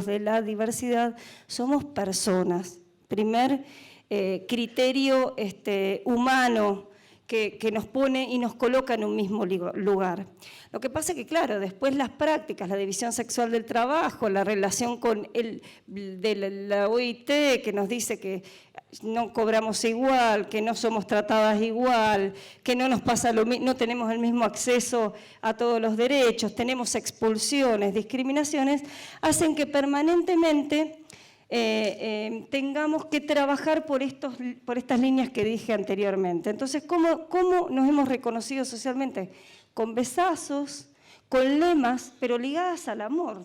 de la diversidad, somos personas. Primer criterio humano que nos pone y nos coloca en un mismo lugar. Lo que pasa es que, claro, después las prácticas, la división sexual del trabajo, la relación con la OIT, que nos dice que no cobramos igual, que no somos tratadas igual, que no nos pasa lo mismo, no tenemos el mismo acceso a todos los derechos, tenemos expulsiones, discriminaciones, hacen que permanentemente tengamos que trabajar por estas líneas que dije anteriormente. Entonces, ¿cómo nos hemos reconocido socialmente? Con besazos, con lemas, pero ligadas al amor.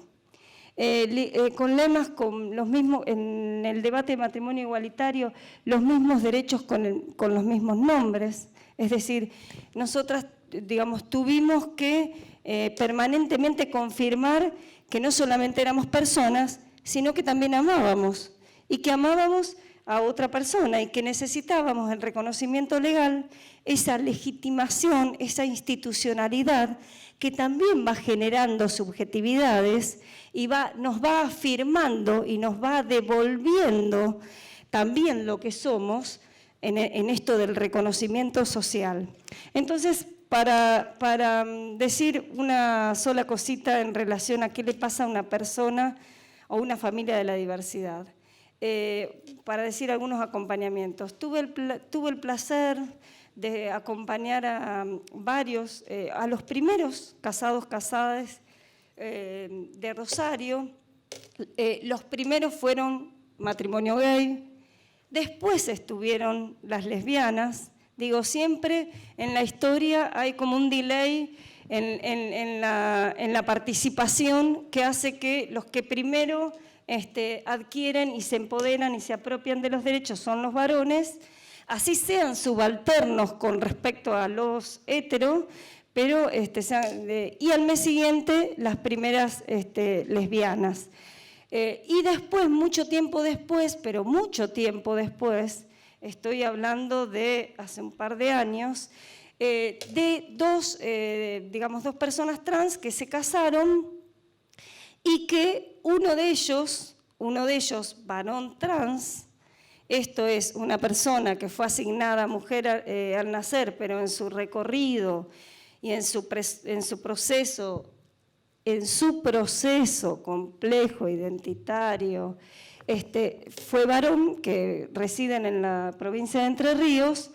Con lemas con los mismos, en el debate de matrimonio igualitario, los mismos derechos con los mismos nombres. Es decir, nosotras, digamos, tuvimos que permanentemente confirmar que no solamente éramos personas, sino que también amábamos, y que amábamos a otra persona, y que necesitábamos el reconocimiento legal, esa legitimación, esa institucionalidad, que también va generando subjetividades, y nos va afirmando y nos va devolviendo también lo que somos en esto del reconocimiento social. Entonces, para decir una sola cosita en relación a qué le pasa a una persona o una familia de la diversidad, para decir algunos acompañamientos. Tuve el placer de acompañar a varios, a los primeros casadas de Rosario. Los primeros fueron matrimonio gay, después estuvieron las lesbianas. Digo, siempre en la historia hay como un delay en la participación que hace que los que primero adquieren y se empoderan y se apropian de los derechos son los varones, así sean subalternos con respecto a los heteros, pero y al mes siguiente las primeras lesbianas. Y después, mucho tiempo después, estoy hablando de hace un par de años, de dos personas trans que se casaron y que uno de ellos, varón trans, esto es una persona que fue asignada mujer al nacer, pero en su recorrido y en su proceso complejo, identitario, fue varón, que residen en la provincia de Entre Ríos,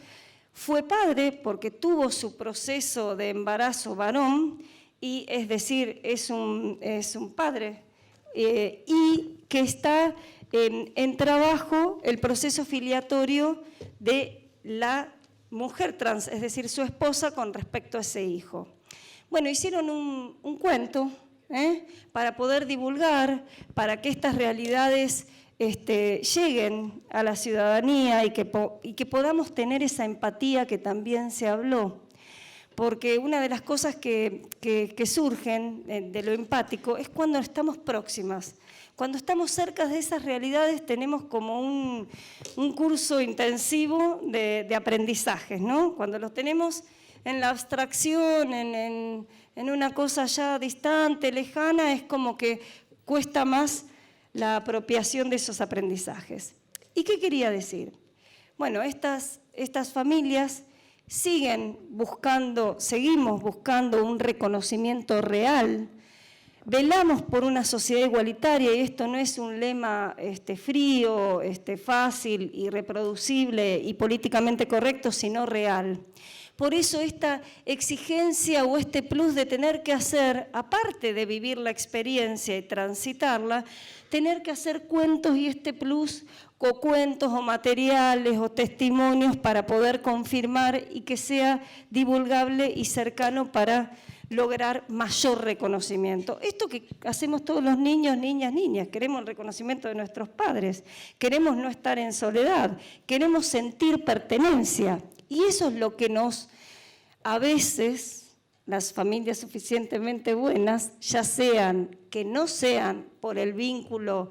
fue padre porque tuvo su proceso de embarazo varón, y es decir, es un padre, y que está en trabajo el proceso filiatorio de la mujer trans, es decir, su esposa con respecto a ese hijo. Bueno, hicieron un cuento para poder divulgar, para que estas realidades lleguen a la ciudadanía y que podamos tener esa empatía que también se habló. Porque una de las cosas que surgen de lo empático es cuando estamos próximas. Cuando estamos cerca de esas realidades tenemos como un curso intensivo de aprendizajes, ¿no? Cuando los tenemos en la abstracción, en una cosa ya distante, lejana, es como que cuesta más la apropiación de esos aprendizajes. ¿Y qué quería decir? Bueno, estas familias seguimos buscando un reconocimiento real, velamos por una sociedad igualitaria, y esto no es un lema frío, fácil, irreproducible y políticamente correcto, sino real. Por eso esta exigencia o este plus de tener que hacer, aparte de vivir la experiencia y transitarla, tener que hacer cuentos, y este plus o cuentos o materiales o testimonios para poder confirmar y que sea divulgable y cercano para lograr mayor reconocimiento. Esto que hacemos todos los niños, niñas, queremos el reconocimiento de nuestros padres, queremos no estar en soledad, queremos sentir pertenencia, y eso es lo que a veces, las familias suficientemente buenas, ya sean que no sean por el vínculo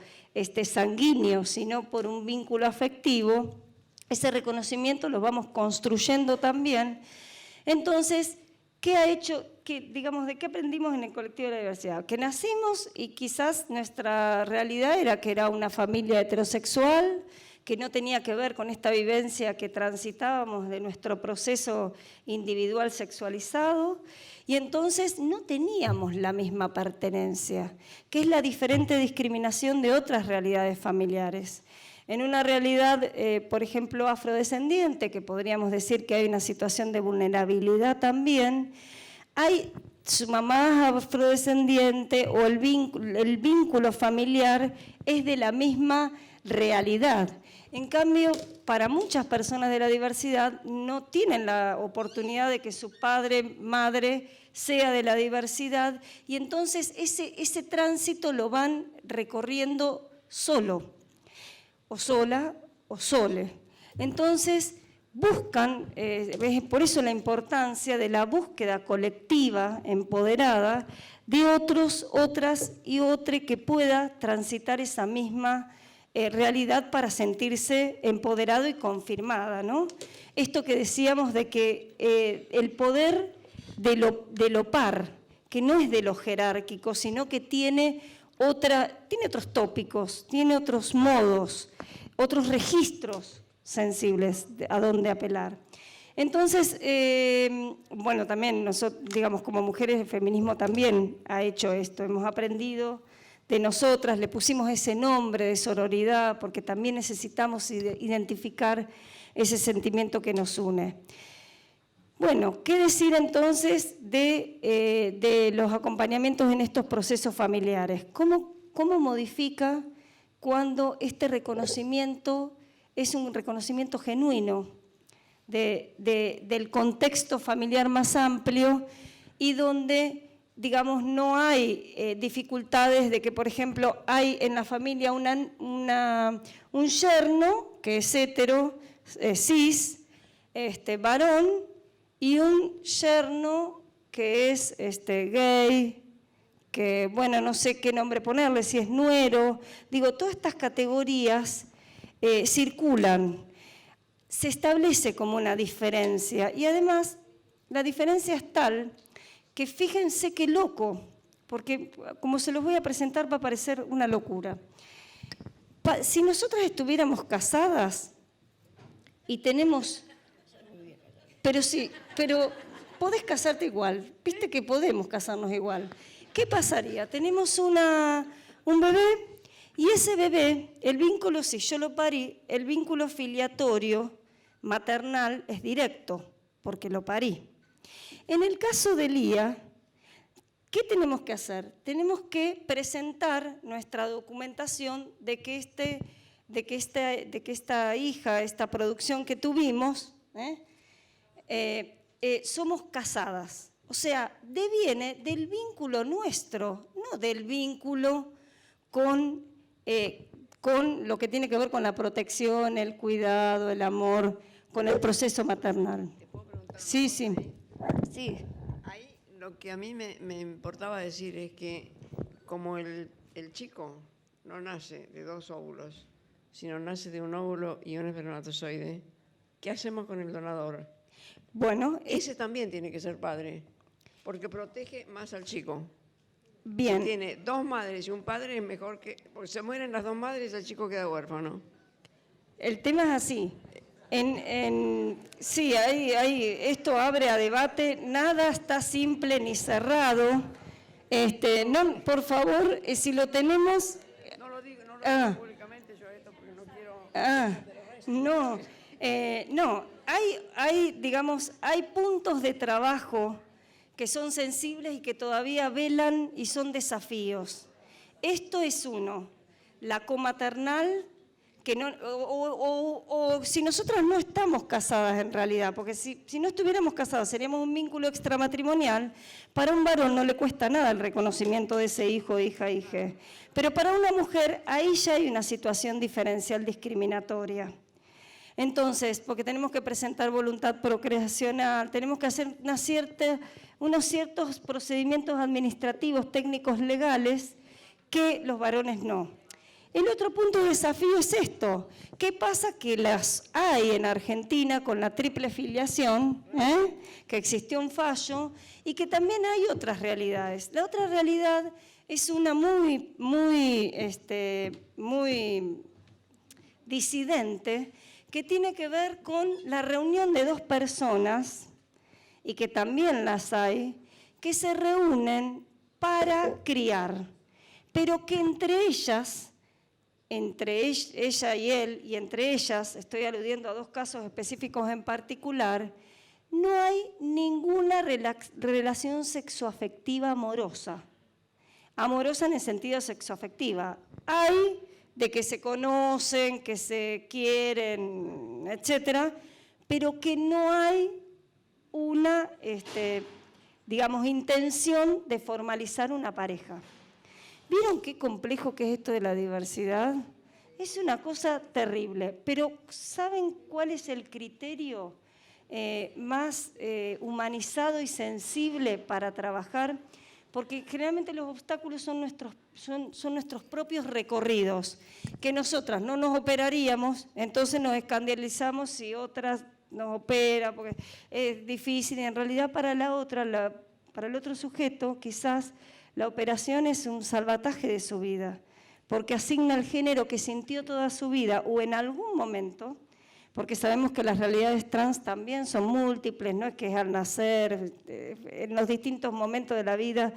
sanguíneo, sino por un vínculo afectivo, ese reconocimiento lo vamos construyendo también. Entonces, ¿qué ha hecho? ¿De qué aprendimos en el colectivo de la diversidad? Que nacimos y quizás nuestra realidad era que era una familia heterosexual, que no tenía que ver con esta vivencia que transitábamos de nuestro proceso individual sexualizado, y entonces no teníamos la misma pertenencia, que es la diferente discriminación de otras realidades familiares. En una realidad, por ejemplo, afrodescendiente, que podríamos decir que hay una situación de vulnerabilidad también, su mamá es afrodescendiente o el vínculo familiar es de la misma realidad. En cambio, para muchas personas de la diversidad no tienen la oportunidad de que su padre, madre, sea de la diversidad, y entonces ese tránsito lo van recorriendo solo, o sola, o sole. Entonces, buscan, por eso la importancia de la búsqueda colectiva, empoderada, de otros, otras y otro que pueda transitar esa misma realidad para sentirse empoderado y confirmada, ¿no? Esto que decíamos de que el poder de lo par, que no es de lo jerárquico, sino que tiene otros tópicos, tiene otros modos, otros registros sensibles a dónde apelar. Entonces, bueno, también nosotros, digamos, como mujeres, el feminismo también ha hecho esto. Hemos aprendido de nosotras, le pusimos ese nombre de sororidad, porque también necesitamos identificar ese sentimiento que nos une. Bueno, ¿qué decir entonces de los acompañamientos en estos procesos familiares? ¿Cómo modifica cuando este reconocimiento es un reconocimiento genuino del contexto familiar más amplio y donde, digamos, no hay dificultades de que, por ejemplo, hay en la familia un yerno que es hetero, cis, varón, y un yerno que es gay, que, bueno, no sé qué nombre ponerle, si es nuero. Digo, todas estas categorías circulan. Se establece como una diferencia, y además la diferencia es tal que fíjense qué loco, porque como se los voy a presentar va a parecer una locura. Si nosotras estuviéramos casadas y tenemos... Pero podés casarte igual, viste que podemos casarnos igual. ¿Qué pasaría? Tenemos un bebé, y ese bebé, el vínculo, si yo lo parí, el vínculo filiatorio maternal es directo, porque lo parí. En el caso de Lía, ¿qué tenemos que hacer? Tenemos que presentar nuestra documentación de que esta hija, esta producción que tuvimos, somos casadas. O sea, deviene del vínculo nuestro, no del vínculo con lo que tiene que ver con la protección, el cuidado, el amor, con el proceso maternal. ¿Te puedo preguntar? Sí. Ahí lo que a mí me importaba decir es que como el chico no nace de dos óvulos, sino nace de un óvulo y un espermatozoide, ¿qué hacemos con el donador? Bueno, ese también tiene que ser padre, porque protege más al chico. Bien. Si tiene dos madres y un padre, es mejor que... Porque se mueren las dos madres y el chico queda huérfano. El tema es así. Sí, esto abre a debate. Nada está simple ni cerrado. No, por favor, si lo tenemos... No lo digo públicamente yo esto porque no quiero... No, hay puntos de trabajo que son sensibles y que todavía velan y son desafíos. Esto es uno, la comaternal, que no, o si nosotras no estamos casadas en realidad, porque si no estuviéramos casados seríamos un vínculo extramatrimonial, para un varón no le cuesta nada el reconocimiento de ese hijo, hija, hije. Pero para una mujer ahí ya hay una situación diferencial discriminatoria. Entonces, porque tenemos que presentar voluntad procreacional, tenemos que hacer unos ciertos procedimientos administrativos, técnicos, legales, que los varones no. El otro punto de desafío es esto. ¿Qué pasa? Que las hay en Argentina con la triple filiación, que existió un fallo, y que también hay otras realidades. La otra realidad es una muy disidente que tiene que ver con la reunión de dos personas, y que también las hay, que se reúnen para criar, pero que entre ellas, ella y él, y entre ellas, estoy aludiendo a dos casos específicos en particular, no hay ninguna relación sexoafectiva amorosa. Amorosa en el sentido sexoafectiva. Hay de que se conocen, que se quieren, etcétera, pero que no hay una, digamos, intención de formalizar una pareja. ¿Vieron qué complejo que es esto de la diversidad? Es una cosa terrible, pero ¿saben cuál es el criterio más humanizado y sensible para trabajar? Porque generalmente los obstáculos son nuestros propios recorridos, que nosotras no nos operaríamos, entonces nos escandalizamos si otras nos operan, porque es difícil, y en realidad para la otra, para el otro sujeto, quizás la operación es un salvataje de su vida, porque asigna el género que sintió toda su vida o en algún momento, porque sabemos que las realidades trans también son múltiples, no es que es al nacer, en los distintos momentos de la vida,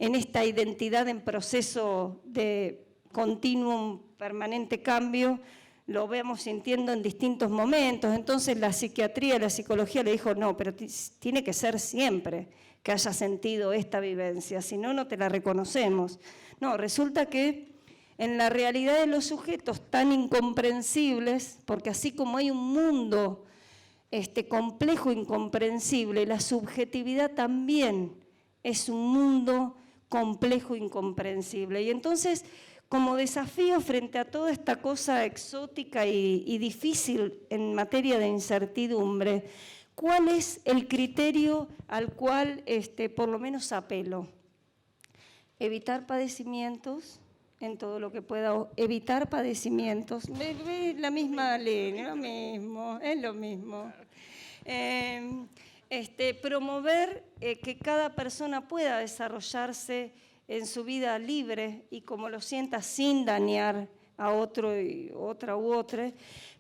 en esta identidad en proceso de continuo, permanente cambio, lo vemos sintiendo en distintos momentos. Entonces la psiquiatría, la psicología le dijo, no, pero tiene que ser siempre que haya sentido esta vivencia, si no, no te la reconocemos. No, resulta que en la realidad de los sujetos tan incomprensibles, porque así como hay un mundo complejo, incomprensible, la subjetividad también es un mundo complejo, incomprensible. Y entonces, como desafío frente a toda esta cosa exótica y difícil en materia de incertidumbre, ¿cuál es el criterio al cual por lo menos apelo? Evitar padecimientos, en todo lo que pueda, evitar padecimientos. Es la misma línea, es lo mismo. Promover que cada persona pueda desarrollarse en su vida libre y como lo sienta sin dañar a otro y otra u otra,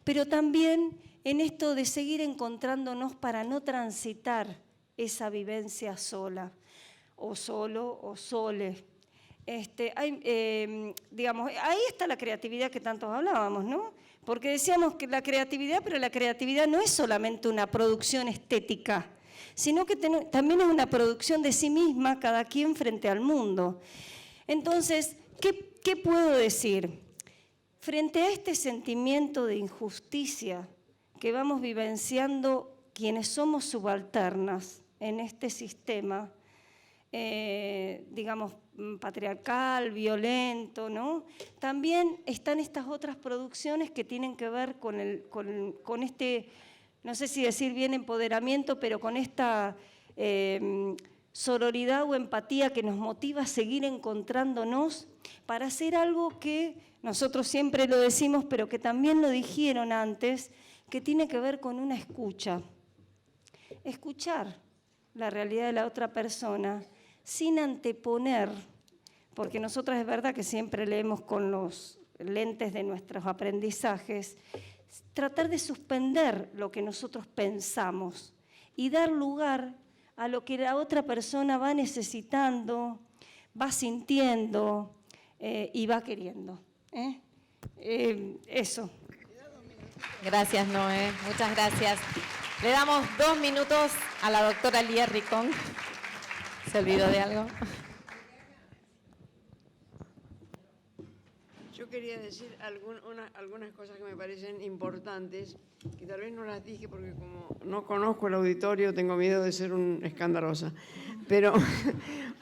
pero también en esto de seguir encontrándonos para no transitar esa vivencia sola, o solo, o sole. Digamos, ahí está la creatividad que tantos hablábamos, ¿no? Porque decíamos que la creatividad, pero la creatividad no es solamente una producción estética, sino que también es una producción de sí misma, cada quien frente al mundo. Entonces, ¿qué puedo decir? Frente a este sentimiento de injusticia que vamos vivenciando quienes somos subalternas en este sistema, digamos, patriarcal, violento, ¿no? También están estas otras producciones que tienen que ver con este, no sé si decir bien empoderamiento, pero con esta sororidad o empatía que nos motiva a seguir encontrándonos para hacer algo que nosotros siempre lo decimos, pero que también lo dijeron antes, que tiene que ver con una escucha. Escuchar la realidad de la otra persona sin anteponer, porque nosotras es verdad que siempre leemos con los lentes de nuestros aprendizajes, tratar de suspender lo que nosotros pensamos y dar lugar a lo que la otra persona va necesitando, va sintiendo y va queriendo. Eso. Gracias, Noé. Muchas gracias. Le damos 2 minutos a la doctora Lía Ricón. ¿Se olvidó de algo? Yo quería decir algunas cosas que me parecen importantes, que tal vez no las dije porque como no conozco el auditorio tengo miedo de ser un escandalosa. Pero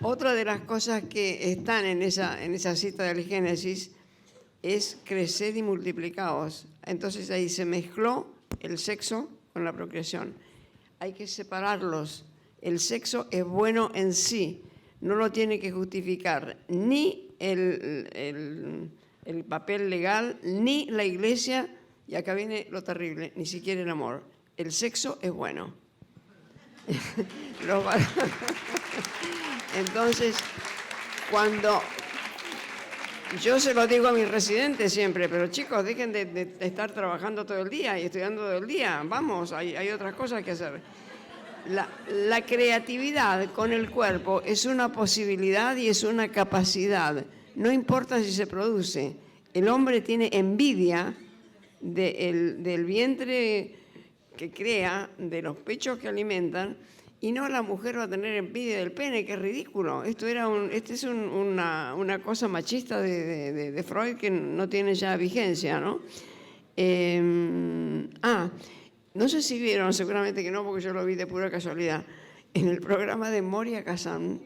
otra de las cosas que están en esa cita del Génesis es crecer y multiplicaos. Entonces ahí se mezcló el sexo con la procreación. Hay que separarlos. El sexo es bueno en sí, no lo tiene que justificar ni el papel legal, ni la iglesia, y acá viene lo terrible, ni siquiera el amor. El sexo es bueno. Los varones. Entonces, cuando Yo se lo digo a mis residentes siempre, pero chicos, dejen de estar trabajando todo el día y estudiando todo el día. Vamos, hay otras cosas que hacer. La creatividad con el cuerpo es una posibilidad y es una capacidad. No importa si se produce. El hombre tiene envidia del vientre que crea, de los pechos que alimentan, y no la mujer va a tener envidia del pene, que es ridículo. Esta es una cosa machista de Freud que no tiene ya vigencia, ¿no? No sé si vieron, seguramente que no, porque yo lo vi de pura casualidad, en el programa de Moria Kazan.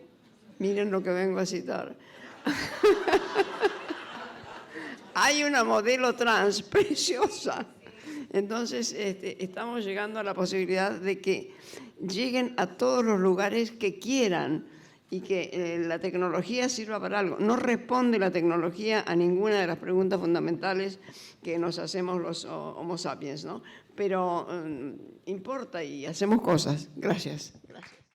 Miren lo que vengo a citar. Hay una modelo trans preciosa. Entonces, estamos llegando a la posibilidad de que lleguen a todos los lugares que quieran y que la tecnología sirva para algo. No responde la tecnología a ninguna de las preguntas fundamentales que nos hacemos los Homo sapiens, ¿no? Pero importa y hacemos cosas. Gracias.